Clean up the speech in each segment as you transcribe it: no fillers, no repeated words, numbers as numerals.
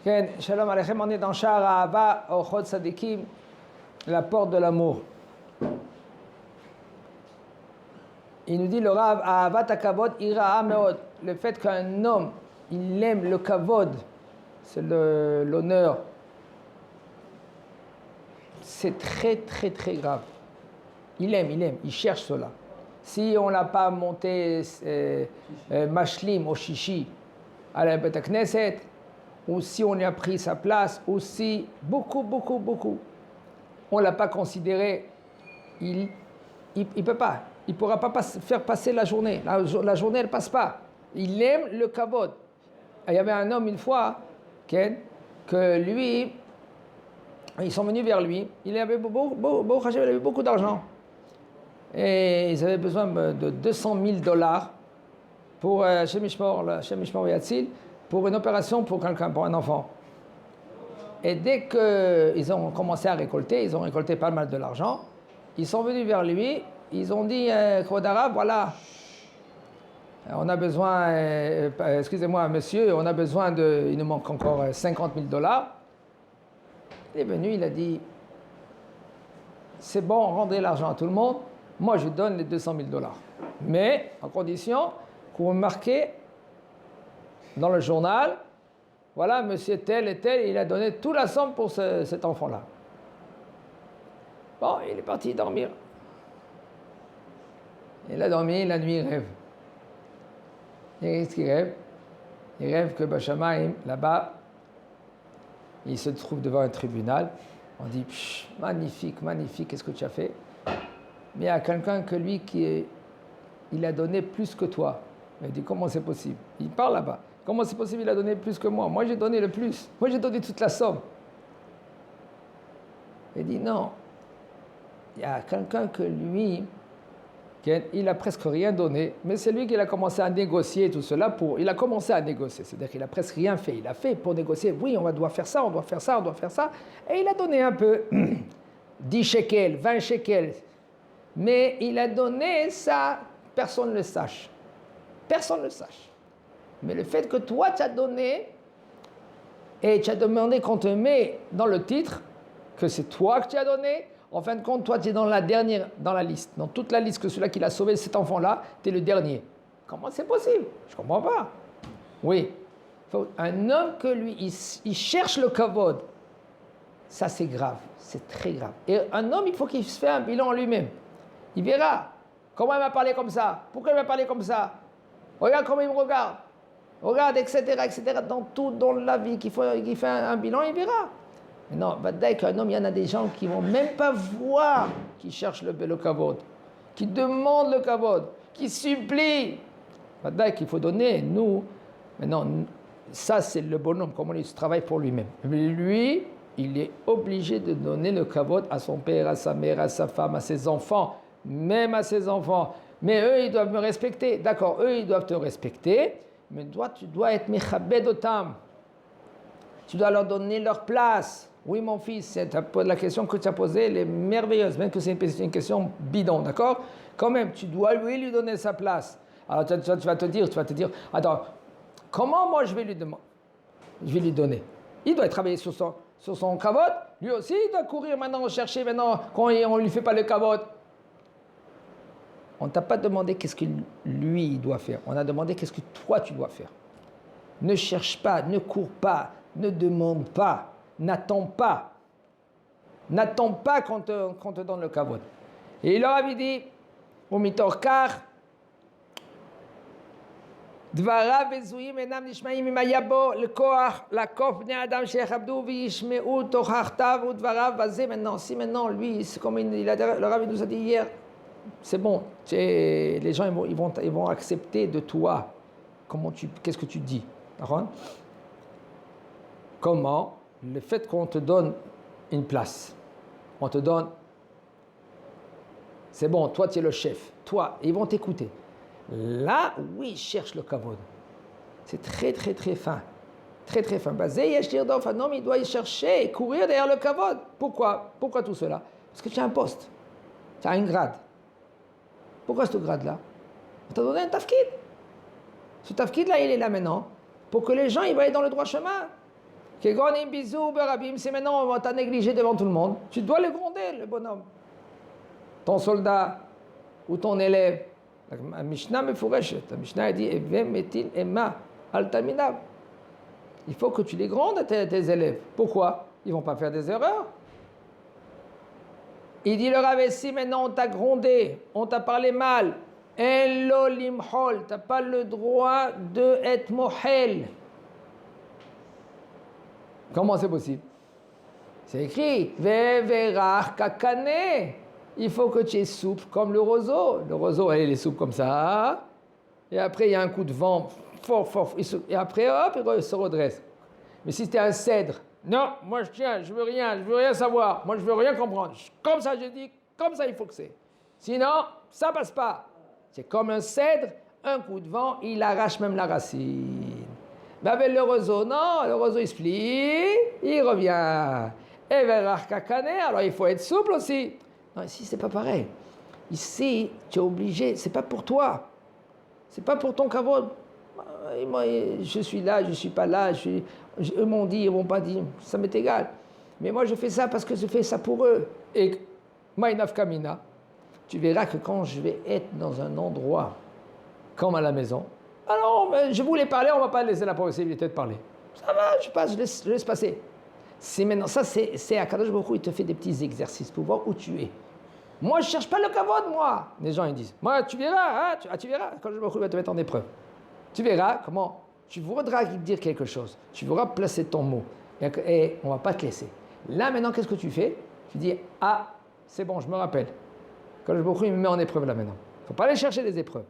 Ken, Shalom Aleichem, on est dans Sha'ar Ahava, Ochot Sadikim, la porte de l'amour. Il nous dit le Rav, Ahavat HaKavod Ira'a Meod, le fait qu'un homme, il aime le Kavod, c'est l'honneur, c'est très très très grave. Il aime, il cherche cela. Si on l'a pas monté Mashlim au Shishi à la Bet Knesset, ou si on lui a pris sa place, ou si beaucoup, on l'a pas considéré, il peut pas, il pourra pas faire passer la journée. La journée elle passe pas. Il aime le kavod. Il y avait un homme une fois, Ken, que lui, ils sont venus vers lui. Il avait beaucoup d'argent et ils avaient besoin de $200,000 pour chez Mishmor Yatzil, pour une opération pour quelqu'un, pour un enfant. Et dès qu'ils ont commencé à récolter, ils ont récolté pas mal de l'argent, ils sont venus vers lui, ils ont dit, Kvod Harav, voilà, on a besoin, excusez-moi monsieur, on a besoin il nous manque encore $50,000. Il est venu, il a dit, c'est bon, rendez l'argent à tout le monde, moi je donne les $200,000. Mais, en condition que vous marquez dans le journal, voilà, monsieur tel et tel, il a donné toute la somme pour cet enfant-là. Bon, il est parti dormir. Il a dormi, la nuit, il rêve. Et qu'est-ce qu'il rêve? Il rêve que Bachamaïm, là-bas, il se trouve devant un tribunal. On dit, magnifique, qu'est-ce que tu as fait? Mais il y a quelqu'un que lui il a donné plus que toi. Il dit, comment c'est possible? Il parle là-bas. Comment c'est possible il a donné plus que moi? Moi j'ai donné le plus. Moi j'ai donné toute la somme. Il dit non. Il y a quelqu'un que lui, il a presque rien donné, mais c'est lui qui a commencé à négocier tout cela il a commencé à négocier. C'est-à-dire qu'il a presque rien fait. Il a fait pour négocier. Oui, on doit faire ça, on doit faire ça, on doit faire ça. Et il a donné un peu. 10 shekels, 20 shekels. Mais il a donné ça, personne ne le sache. Personne ne le sache. Mais le fait que toi, tu as donné, et tu as demandé qu'on te met dans le titre, que c'est toi que tu as donné, en fin de compte, toi, tu es dans la dernière, dans la liste. Dans toute la liste que celui qui l'a sauvé, cet enfant-là, tu es le dernier. Comment c'est possible? Je ne comprends pas. Oui. Un homme que lui, il cherche le kavod, ça c'est grave, c'est très grave. Et un homme, il faut qu'il se fasse un bilan en lui-même. Il verra comment il m'a parlé comme ça, pourquoi il m'a parlé comme ça. Regarde comment il me regarde. Regarde, etc. Dans la vie, qu'il fait un bilan, il verra. Mais non, dès qu'un homme, il y en a des gens qui ne vont même pas voir, qui cherchent le kavod, qui demandent le kavod, qui supplient. Dès qu'il faut donner, nous, maintenant, ça c'est le bonhomme, comment il travaille pour lui-même. Mais lui, il est obligé de donner le kavod à son père, à sa mère, à sa femme, à ses enfants, même à ses enfants. Mais eux, ils doivent me respecter. D'accord, eux, ils doivent te respecter. Mais toi, tu dois être mechabed otam. Tu dois leur donner leur place. Oui, mon fils, la question que tu as posée, elle est merveilleuse, même que c'est une question bidon, d'accord? Quand même, tu dois lui donner sa place. Alors, tu vas te dire, attends, comment moi je vais lui donner? Il doit travailler sur son kavod. Lui aussi, il doit courir maintenant, chercher maintenant, quand on ne lui fait pas le kavod. On ne t'a pas demandé qu'est-ce que lui il doit faire. On a demandé qu'est-ce que toi tu dois faire. Ne cherche pas, ne cours pas, ne demande pas, n'attends pas. N'attends pas qu'on te donne le kavod. Et il leur avait dit, au mitorkar, דבריו בזויים אינם נשמעים אם היה בו לכוח לעקוף בני אדם שיכבדו וישמעו תוכחתיו ודבריו בזה. Si maintenant lui, c'est comme le Rav nous a dit hier, c'est bon, les gens ils vont accepter de toi qu'est-ce que tu dis. Comment? Le fait qu'on te donne une place, on te donne, c'est bon, toi tu es le chef, toi, ils vont t'écouter. Là, oui, cherche le kavod. C'est très fin. Très fin. Un homme, il doit y chercher, courir derrière le kavod. Pourquoi tout cela? Parce que tu as un poste, tu as un grade. Pourquoi ce grade-là? On t'a donné un tafkid. Ce tafkid-là, il est là maintenant pour que les gens ils vont aller dans le droit chemin. Kegonim bisou berabim, c'est maintenant on va t'en négliger devant tout le monde. Tu dois le gronder, le bonhomme. Ton soldat ou ton élève. La Mishnah me foureshet. La Mishnah dit Evem metin emma al talmidav. Il faut que tu les grondes tes élèves. Pourquoi? Ils ne vont pas faire des erreurs. Il dit le Rav, si maintenant on t'a grondé, on t'a parlé mal, Elo limhol, tu n'as pas le droit de être mohel. Comment c'est possible? C'est écrit Veverach kakane. Il faut que tu es souple comme le roseau. Le roseau, il est souple comme ça. Et après, il y a un coup de vent fort. Et après, hop, il se redresse. Mais si tu es un cèdre, non, moi je tiens, je veux rien savoir. Moi je veux rien comprendre. Comme ça, je dis, comme ça, il faut que c'est. Sinon, ça passe pas. C'est comme un cèdre, un coup de vent, il arrache même la racine. Mais avec le roseau, non, le roseau il se plie, il revient. Et vers kakane, alors il faut être souple aussi. Non, ici c'est pas pareil. Ici, tu es obligé, c'est pas pour toi. C'est pas pour ton kavod. Moi, je suis là, je suis pas là. Eux m'ont dit, ils m'ont pas dit, ça m'est égal. Mais moi je fais ça parce que je fais ça pour eux. Et Maïnaf Kamina, tu verras que quand je vais être dans un endroit comme à la maison, alors je voulais parler, on ne va pas laisser la possibilité de parler. Ça va, je passe, je laisse passer. C'est maintenant, ça c'est à Kadosh Baruch Hu, il te fait des petits exercices pour voir où tu es. Moi je ne cherche pas le kavod, moi. Les gens ils disent, moi tu verras, hein, tu verras, Kadosh Baruch Hu va te mettre en épreuve. Tu verras comment tu voudras dire quelque chose, tu voudras placer ton mot et on ne va pas te laisser. Là maintenant, qu'est-ce que tu fais? Tu dis, ah, c'est bon, je me rappelle. Kadosh Baruch Hu, il me met en épreuve là maintenant. Il ne faut pas aller chercher des épreuves.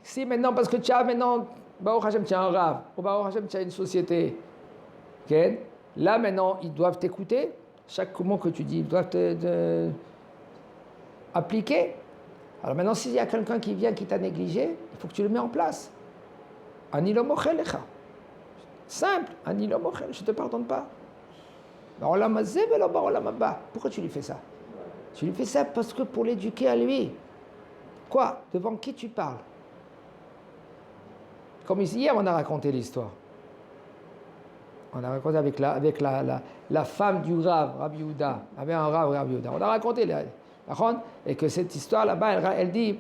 Si maintenant, parce que tu as maintenant, Baruch Hashem, tu as un rave, ou Baruch Hashem, tu as une société, okay? Là maintenant, ils doivent t'écouter, chaque mot que tu dis, ils doivent te appliquer. Alors maintenant, s'il y a quelqu'un qui vient, qui t'a négligé, il faut que tu le mets en place. Anilo mochelecha. Simple, anilo mochel, je ne te pardonne pas. Pourquoi tu lui fais ça? Tu lui fais ça parce que pour l'éduquer à lui. Quoi? Devant qui tu parles? Comme ici, hier, on a raconté l'histoire. On a raconté avec la femme du Rav, Rabbi Yehuda. Il y avait un Rav, Rabbi Yehuda. On a raconté, et que cette histoire là-bas, elle dit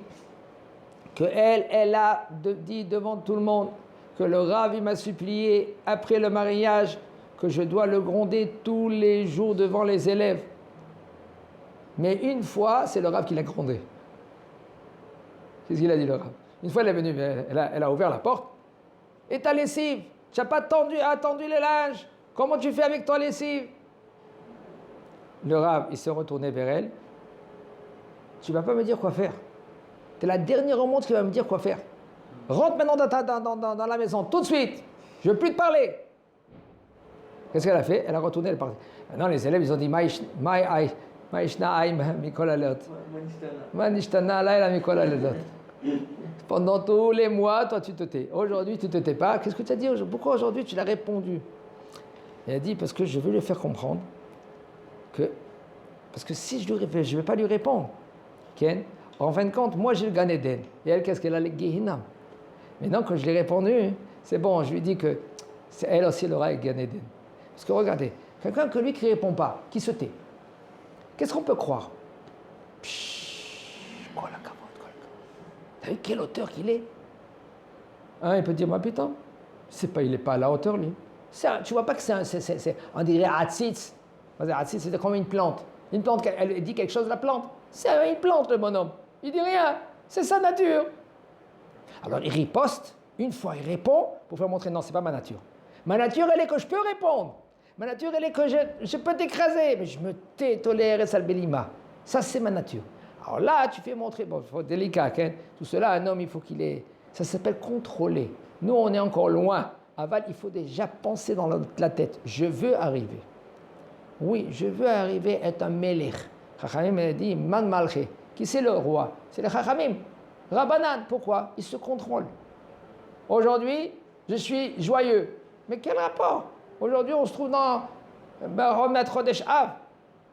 qu'elle a dit devant tout le monde que le Rav, il m'a supplié, après le mariage, que je dois le gronder tous les jours devant les élèves. Mais une fois, c'est le Rav qui l'a grondé. Qu'est-ce qu'il a dit, le Rav? Une fois, elle est venue, elle a ouvert la porte. Et ta lessive, tu n'as pas attendu le linge. Comment tu fais avec ta lessive? Le Rav, il s'est retourné vers elle. Tu ne vas pas me dire quoi faire. Tu es la dernière au monde qui va me dire quoi faire. Rentre maintenant dans la maison, tout de suite. Je ne veux plus te parler. Qu'est-ce qu'elle a fait? Elle a retourné, elle parlait. Maintenant, les élèves, ils ont dit pendant tous les mois, toi tu te tais. Aujourd'hui, tu ne te tais pas. Qu'est-ce que tu as dit? Pourquoi aujourd'hui tu l'as répondu? Elle a dit parce que je veux lui faire comprendre que. Parce que si je ne vais pas lui répondre. Ken, en fin de compte, moi j'ai le Gan Eden. Et elle, qu'est-ce qu'elle a? Le Gehinam. Maintenant que je l'ai répondu, c'est bon, je lui dis que elle aussi elle aura le Gan Eden. Parce que regardez, quelqu'un que lui qui ne répond pas, qui se tait. Qu'est-ce qu'on peut croire? Quoi la capote? T'as vu quelle hauteur qu'il est? Il peut dire, moi putain, il n'est pas à la hauteur lui. Tu vois pas que on dirait Hatzitz. Hatzitz, c'est comme une plante. Une plante, elle dit quelque chose de la plante. C'est une plante le bonhomme. Il dit rien. C'est sa nature. Alors il riposte. Une fois il répond pour faire montrer non, c'est pas ma nature. Ma nature, elle est que je peux répondre. Ma nature, elle est que je peux t'écraser, mais je me tais, tolère et salbelima. Ça, c'est ma nature. Alors là, tu fais montrer, bon, il faut être délicat, hein? Tout cela, un homme, il faut qu'il ait... Ça s'appelle contrôler. Nous, on est encore loin. Aval, il faut déjà penser dans la tête. Je veux arriver. Oui, je veux arriver à être un melech. Chachamim a dit, man malché. Qui c'est le roi? C'est le Chachamim. Rabbanan, pourquoi? Il se contrôle. Aujourd'hui, je suis joyeux. Mais quel rapport? Aujourd'hui, on se trouve dans remettre Chodesh Av.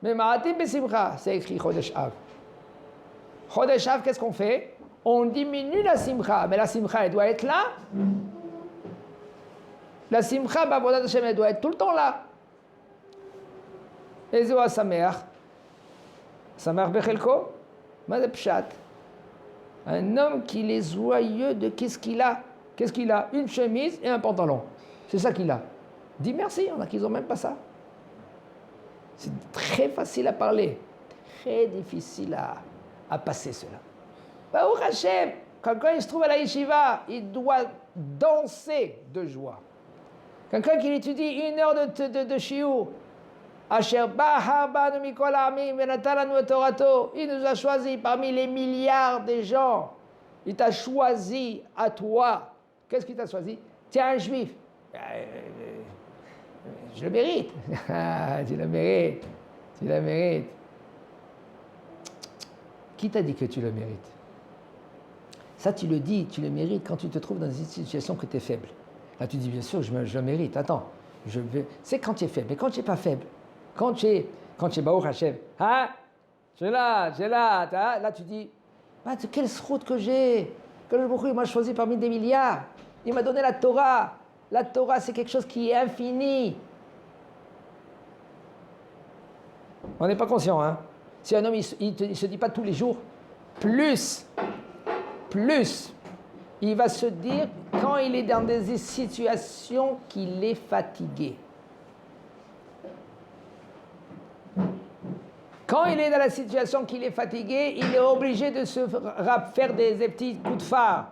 Mais Ma'atim Besimcha, c'est écrit Chodesh Av. Chodesh Av, qu'est-ce qu'on fait? on diminue la simcha, mais la simcha, elle doit être là. La simcha, Bavodat Hashem, elle doit être tout le temps là. Et Zoa Sameach. Sameach Bechelko, Made Pshat. Un homme qui est joyeux de qu'est-ce qu'il a. Qu'est-ce qu'il a? Une chemise et un pantalon. C'est ça qu'il a. Dis merci, il y en a qui n'ont même pas ça. C'est très facile à parler, très difficile à passer cela. Baruch Hashem, quelqu'un il se trouve à la yeshiva, il doit danser de joie. Quelqu'un qui étudie 1 heure de shiur, Asher Baha Banu Mikol Ha'amim Venatan Lanu et Torato, il nous a choisi parmi les milliards de gens. Il t'a choisi à toi. Qu'est-ce qu'il t'a choisi? Tu es un juif. Je le mérite. Tu le mérites. Tu le mérites. Qui t'a dit que tu le mérites? Ça, tu le dis, tu le mérites quand tu te trouves dans une situation que tu es faible. Là, tu dis, bien sûr, je le mérite. Attends, c'est quand tu es faible. Mais quand tu n'es pas faible, quand tu es Baruch Hashem, hein? J'ai là, là, tu dis, bah, quelle route que j'ai. Que le Baruch Hu m'a choisi parmi des milliards. Il m'a donné la Torah. La Torah, c'est quelque chose qui est infini. On n'est pas conscient, hein. Si un homme, il ne se dit pas tous les jours, plus, il va se dire quand il est dans des situations qu'il est fatigué. Quand il est dans la situation qu'il est fatigué, il est obligé de se faire des petits coups de phare.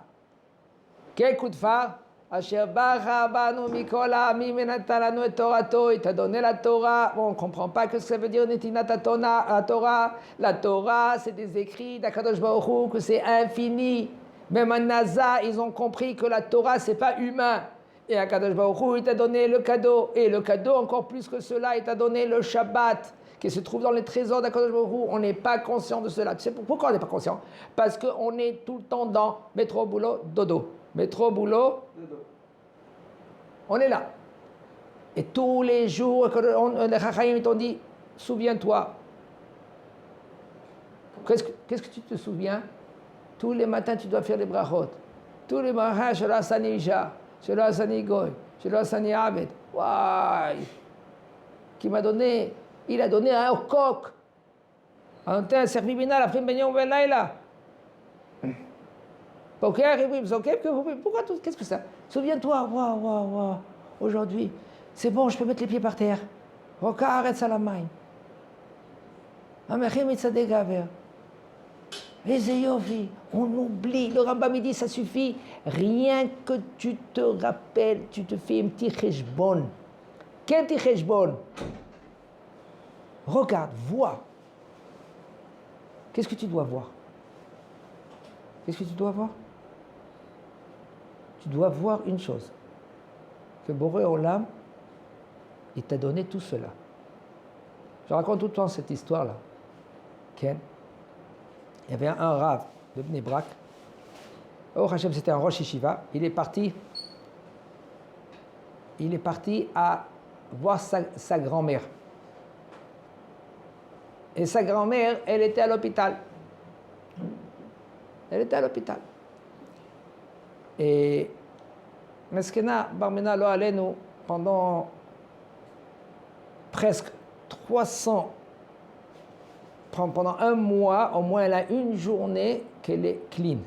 Quel coup de phare? Asher Baha Banu Mikol Ha'amim Venatan Lanu et Torato, il t'a donné la Torah. Bon, on ne comprend pas ce que ça veut dire Netinat Torah. La Torah, c'est des écrits d'Akadosh Baruch Hu, que c'est infini. Même à NASA, ils ont compris que la Torah, ce n'est pas humain. Et Akadosh Baruch Hu, il t'a donné le cadeau. Et le cadeau, encore plus que cela, il t'a donné le Shabbat, qui se trouve dans les trésors d'Akadosh Baruch Hu. On n'est pas conscient de cela. Tu sais pourquoi on n'est pas conscient? Parce qu'on est tout le temps dans métro, boulot, dodo. Métro, boulot, dodo. On est là. Et tous les jours, les Chachamim t'ont dit, souviens-toi. Qu'est-ce que tu te souviens? Tous les matins, tu dois faire les brachot. Tous les matins, Shelo Asani Isha, Shelo Asani Goy, Shelo Asani Abed. Waouh! Qui m'a donné, il a donné un coq. Un servi binal, après Benyon Velaïla. Pourquoi qu'est-ce que ça? Souviens-toi, waouh, aujourd'hui, c'est bon, je peux mettre les pieds par terre. Arrête Salamay. Amechim Itzadegaver. On oublie, le Rambam dit ça suffit, rien que tu te rappelles, tu te fais un petit cheshbon. Quel petit cheshbon? Regarde, vois. Qu'est-ce que tu dois voir? Qu'est-ce que tu dois voir? Tu dois voir une chose, que Boré Olam, il t'a donné tout cela. Je raconte tout le temps cette histoire-là. Ken, il y avait un Rav de Bnei Brak. Oh Hachem, c'était un Rosh Yeshiva. Il est parti à voir sa grand-mère. Et sa grand-mère, elle était à l'hôpital. Et Meskena Barmena Lo Alenu, pendant presque 300, pendant un mois, au moins elle a une journée qu'elle est clean,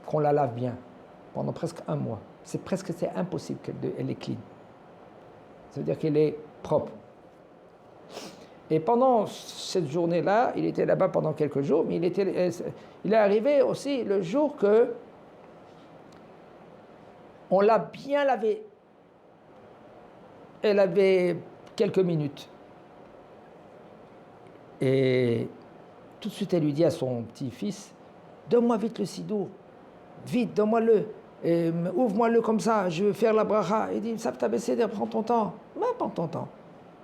qu'on la lave bien, pendant presque un mois. C'est impossible qu'elle est clean. Ça veut dire qu'elle est propre. Et pendant cette journée-là, il était là-bas pendant quelques jours, mais il est arrivé aussi le jour que on l'a bien lavé. Elle avait quelques minutes. Et tout de suite, elle lui dit à son petit-fils, donne-moi vite le sidour. Vite, donne-moi-le. Ouvre-moi-le comme ça, je veux faire la bracha. Il dit, Sapta Besséder, prends ton temps. Mais prends ton temps.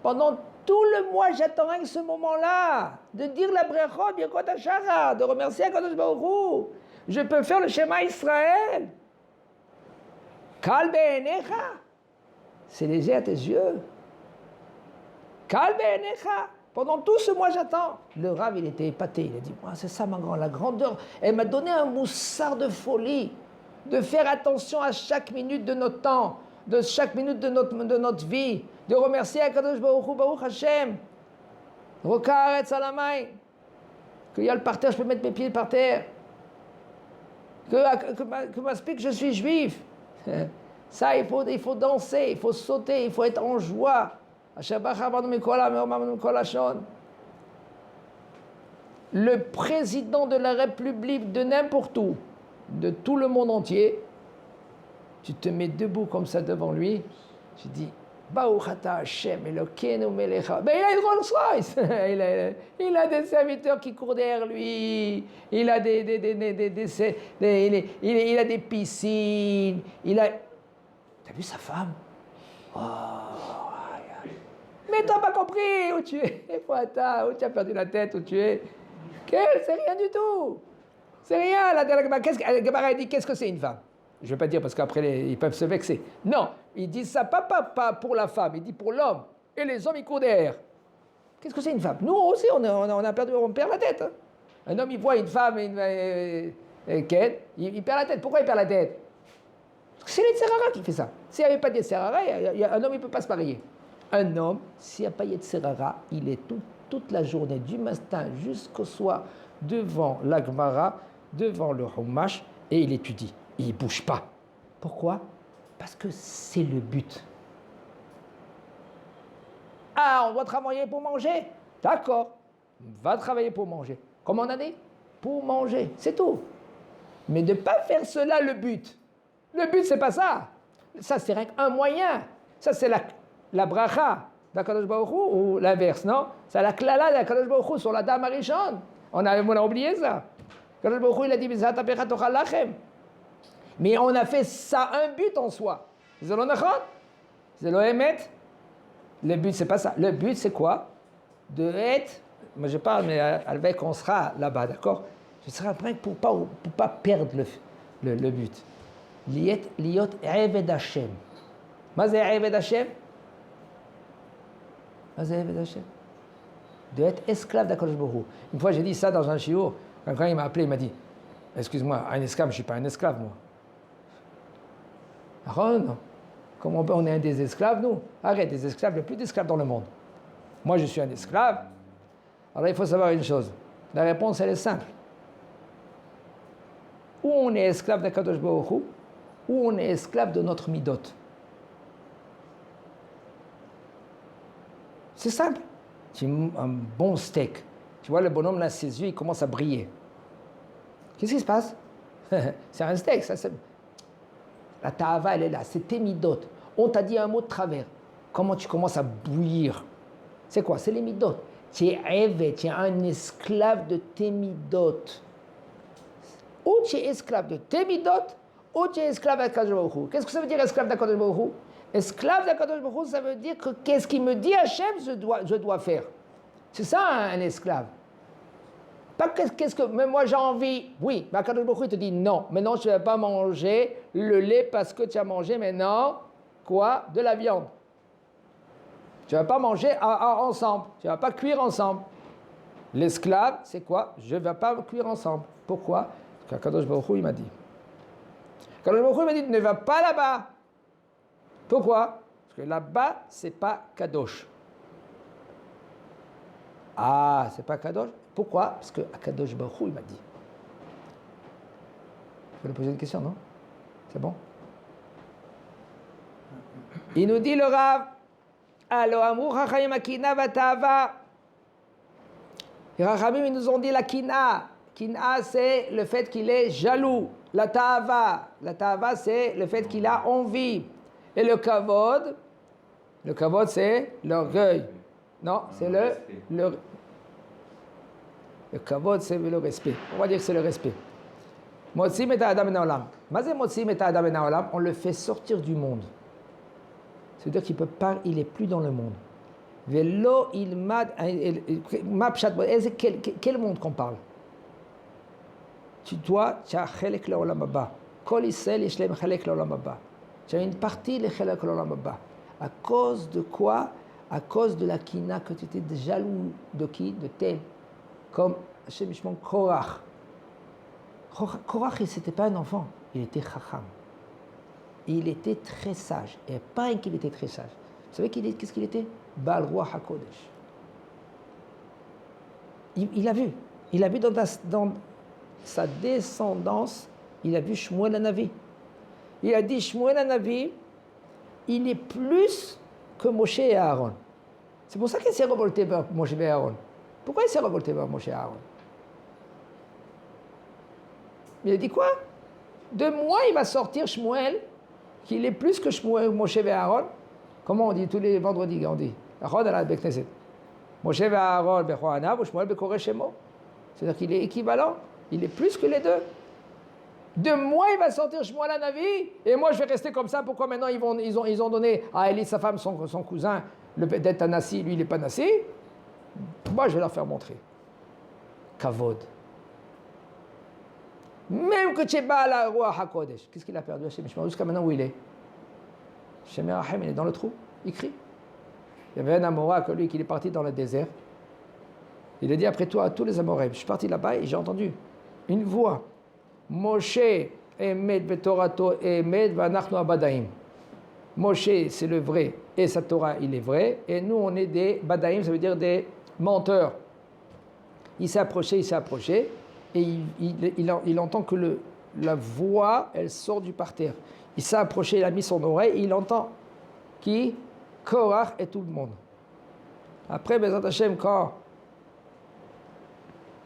Pendant tout le mois, j'attends rien que ce moment-là, de dire la bracha, Birkot HaShachar, de remercier Akadosh Baruch Hu. Je peux faire le Shema Israël. Kal be'enecha, c'est léger à tes yeux. Kal be'enecha, Pendant tout ce mois, j'attends. Le Rav, il était épaté. Il a dit, c'est ça la grandeur. Elle m'a donné un moussard de folie, de faire attention à chaque minute de notre temps, de chaque minute de notre vie, de remercier Akadosh Baruch Hu, Baruch Hashem. Rokaret Salamay. Qu'il y a le parterre, je peux mettre mes pieds par terre. Que m'explique que je suis juif. Ça, il faut danser, il faut sauter, il faut être en joie. Le président de la République de n'importe où, de tout le monde entier, tu te mets debout comme ça devant lui, tu dis Baruch ata Hashem Elokeinu Melecha. Ben, il a une Rolls-Royce. Il a des serviteurs qui courent derrière lui. Il a il a des piscines. T'as vu sa femme? Oh, mais t'as pas compris où tu es. Où tu as perdu la tête, où tu es. C'est rien du tout. C'est rien. La Gemara dit qu'est-ce que c'est une femme? Je ne vais pas dire parce qu'après ils peuvent se vexer. Non, ils disent ça pas pour la femme, ils disent pour l'homme. Et les hommes ils courent derrière. Qu'est-ce que c'est une femme? Nous aussi on perd la tête. Hein. Un homme il voit une femme, il perd la tête. Pourquoi il perd la tête? Parce que c'est les Tserara qui fait ça. S'il n'y avait pas de Tserara, un homme il ne peut pas se marier. Un homme, s'il n'y a pas de Tserara, il est toute la journée, du matin jusqu'au soir, devant la Gemara, devant le Humash, et il étudie. Il ne bouge pas. Pourquoi? Parce que c'est le but. Ah, on doit travailler pour manger? D'accord. Va travailler pour manger. Comment on a dit? Pour manger, c'est tout. Mais de ne pas faire cela le but. Le but, c'est pas ça. Ça, c'est un moyen. Ça, c'est la bracha d'Akadosh Baruch Hu, ou l'inverse, non? C'est la klala d'Akadosh Baruch Hu sur la dame Arishon. On a oublié ça. Akadosh Baruch Hu, il a dit, Bizat apecha tochal lachem. Mais on a fait ça un but en soi. C'est le émet. Le but, c'est pas ça. Le but, c'est quoi? De être. Moi, je parle, mais avec, on sera là-bas, d'accord? Je serai prêt pour pas perdre le but. Liot Eved Hashem. Qu'est-ce que c'est Eved Hashem? Qu'est-ce que c'est Eved Hashem? De être esclave d'Akadosh Baruch Hu. Une fois, j'ai dit ça dans un shiur. Quand il m'a appelé, il m'a dit, excuse-moi, un esclave, je ne suis pas un esclave, moi. Aaron, comment on est un des esclaves, nous? Arrête, des esclaves, il n'y a plus d'esclaves dans le monde. Moi, je suis un esclave. Alors, il faut savoir une chose. La réponse, elle est simple. Ou on est esclave d'Akadosh Baruch Hu, ou on est esclave de notre midot. C'est simple. C'est un bon steak. Tu vois, le bonhomme, là, ses yeux, il commence à briller. Qu'est-ce qui se passe? C'est un steak, ça, c'est... La ta'ava, elle est là, c'est tes midot. On t'a dit un mot de travers. Comment tu commences à bouillir? C'est quoi? C'est les midot. Tu es rêvé, tu es un esclave de tes midot. Ou tu es esclave de tes midot, ou tu es esclave d'Akadosh Baruch Hu. Qu'est-ce que ça veut dire esclave d'Akadosh Baruch Hu? Esclave d'Akadosh Baruch Hu, ça veut dire que qu'est-ce qu'il me dit Hachem, je dois faire. C'est ça un esclave. Pas qu'est-ce que, mais moi j'ai envie, oui, mais Akadosh Baruch Hu te dit non, maintenant tu ne vas pas manger le lait parce que tu as mangé maintenant, quoi? De la viande. Tu ne vas pas manger ensemble, tu ne vas pas cuire ensemble. L'esclave, c'est quoi? Je ne vais pas cuire ensemble. Pourquoi? Parce qu'Akadosh Baruch Hu, il m'a dit. Akadosh Baruch Hu m'a dit, ne va pas là-bas. Pourquoi? Parce que là-bas, c'est pas Kadosh. Ah, c'est pas Kadosh. Pourquoi? Parce que Akadosh Baruch Hu, il m'a dit. Je vais lui poser une question, non? C'est bon? Il nous dit le Rav, alors, Amou Chachayim Akina Vatava. Les Rachamim, ils nous ont dit la Kina. Kina, c'est le fait qu'il est jaloux. La Ta'ava, c'est le fait qu'il a envie. Et le Kavod, c'est l'orgueil. Non, c'est le Kavod, c'est le respect. On va dire que c'est le respect. Motzim et Adam en Olam. Mazé Motzim et Adam en Olam, on le fait sortir du monde. C'est-à-dire qu'il peut pas, il est plus dans le monde. Velo il mad, quel monde qu'on parle? Tu as chelek l'olam haba. Kol Israël yeshlem chelek l'olam haba. Tu as une partie le chelek l'olam haba. À cause de quoi? à cause de la kina que tu étais jaloux de qui? De tel. Comme Hashem Mishmon Korach. Korach, c'était pas un enfant, il était chacham. Il était très sage. Et pas qu'il était très sage. Vous savez qu'est-ce qu'il était? Baal Roi HaKodesh. Il a vu. Il a vu dans sa descendance, il a vu Shmuel Hanavi. Il a dit Shmuel Hanavi, il est plus que Moshe et Aaron. C'est pour ça qu'il s'est révolté vers Moshe et Aaron. Pourquoi il s'est révolté vers Moshe et Aaron? Il a dit quoi? De moi, il va sortir Shmuel, qu'il est plus que Shmuel, Moshe et Aaron. Comment on dit tous les vendredis? On dit Moshe et Aaron, Bechoanav, ou Shmuel Bekoreshemo. C'est-à-dire qu'il est équivalent. Il est plus que les deux. De moi, il va sortir Shmuel Hanavi, et moi, je vais rester comme ça. Pourquoi maintenant ils ont donné à Élie, sa femme, son cousin, d'être un Nassi, lui, il n'est pas Nassi? Moi, je vais leur faire montrer. Kavod. Même que Tcheba la roi HaKodesh. Qu'est-ce qu'il a perdu Hashem Mishmar? Jusqu'à maintenant, où il est? Hashem Merachem, il est dans le trou. Il crie. Il y avait un Amora, que lui, qui est parti dans le désert. Il a dit après toi à tous les Amoraïm, je suis parti là-bas et j'ai entendu une voix. Moshe emet betorato emet vanachnu abadaim. Moshe, c'est le vrai, et sa Torah, il est vrai, et nous, on est des badaim, ça veut dire des menteurs. Il s'est approché, et il entend que la voix, elle sort du parterre. Il s'est approché, il a mis son oreille, et il entend qui? Korach et tout le monde. Après, Bezat Hashem, quand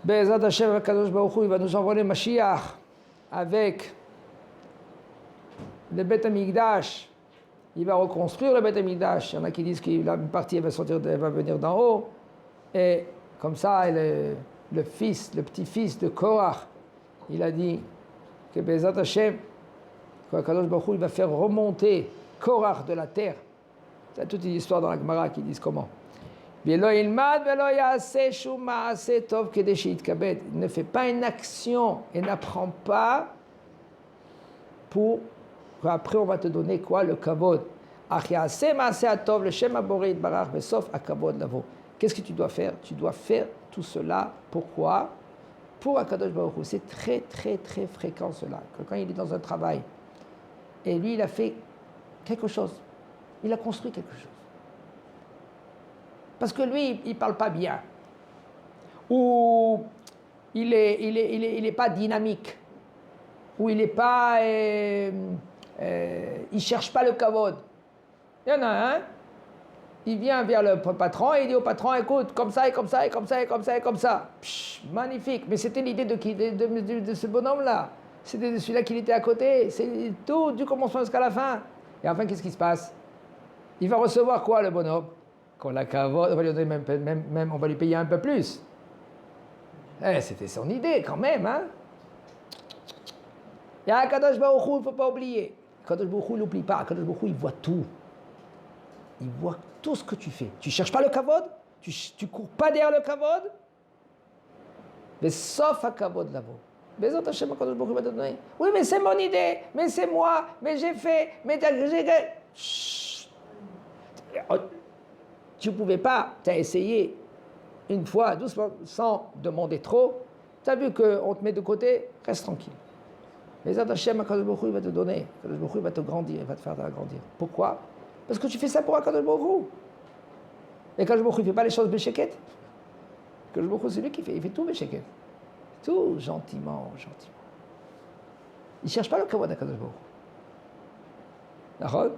Bezat Hashem, Kadosh Baruch Hu, il va nous envoyer Mashiach avec le Beth Amikdash. Il va reconstruire le Beth Amikdash. Il y en a qui disent qu'il a une partie elle va venir d'en haut. Et comme ça, le petit-fils de Korach, il a dit que Bezat Hashem, Kadosh Baruch Hu, il va faire remonter Korach de la terre. C'est toute une histoire dans la Gemara qui disent comment. Il ne fait pas une action et n'apprend pas pour qu'après on va te donner quoi? Le kavod. Qu'est-ce que tu dois faire? Tu dois faire tout cela. Pourquoi? Pour Akadosh Baruch Hu. C'est très très très fréquent cela. Quand il est dans un travail et lui il a fait quelque chose, il a construit quelque chose. Parce que lui, il ne parle pas bien. Ou il n'est pas dynamique. Ou il n'est pas... il ne cherche pas le kavod. Il y en a un, il vient vers le patron et il dit au patron, écoute, comme ça et comme ça et comme ça et comme ça et comme ça. Psh, magnifique. Mais c'était l'idée de qui? De ce bonhomme-là. C'était de celui-là qui était à côté. C'est tout, du commencement jusqu'à la fin. Et enfin, qu'est-ce qui se passe? Il va recevoir quoi, le bonhomme? Quand la kavod, on va lui donner même, on va lui payer un peu plus. C'était son idée quand même, hein. Il y a Akadosh Baruch Hu, il ne faut pas oublier. Akadosh Baruch Hu, il n'oublie pas. Akadosh Baruch Hu, il voit tout. Il voit tout ce que tu fais. Tu ne cherches pas le kavod, tu ne cours pas derrière le kavod, mais sauf à kavod là-bas. Bezat Hashem, Akadosh Baruch Hu va te donner. Oui, mais c'est mon idée, mais c'est moi, mais j'ai fait, mais j'ai... Chut. Tu ne pouvais pas, tu as essayé une fois, doucement, sans demander trop. Tu as vu qu'on te met de côté, reste tranquille. Mais Hashem, Akadosh Baruch Hu, il va te donner. Akadosh Baruch Hu, il va te grandir, il va te faire grandir. Pourquoi? Parce que tu fais ça pour Akadosh Baruch Hu. Et Akadosh Baruch Hu, il ne fait pas les choses béchéquettes. Akadosh Baruch Hu, c'est lui qui fait. Il fait tout béchéquette. Tout gentiment. Il ne cherche pas le kavod d'Akadosh Baruch Hu.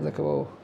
D'accord?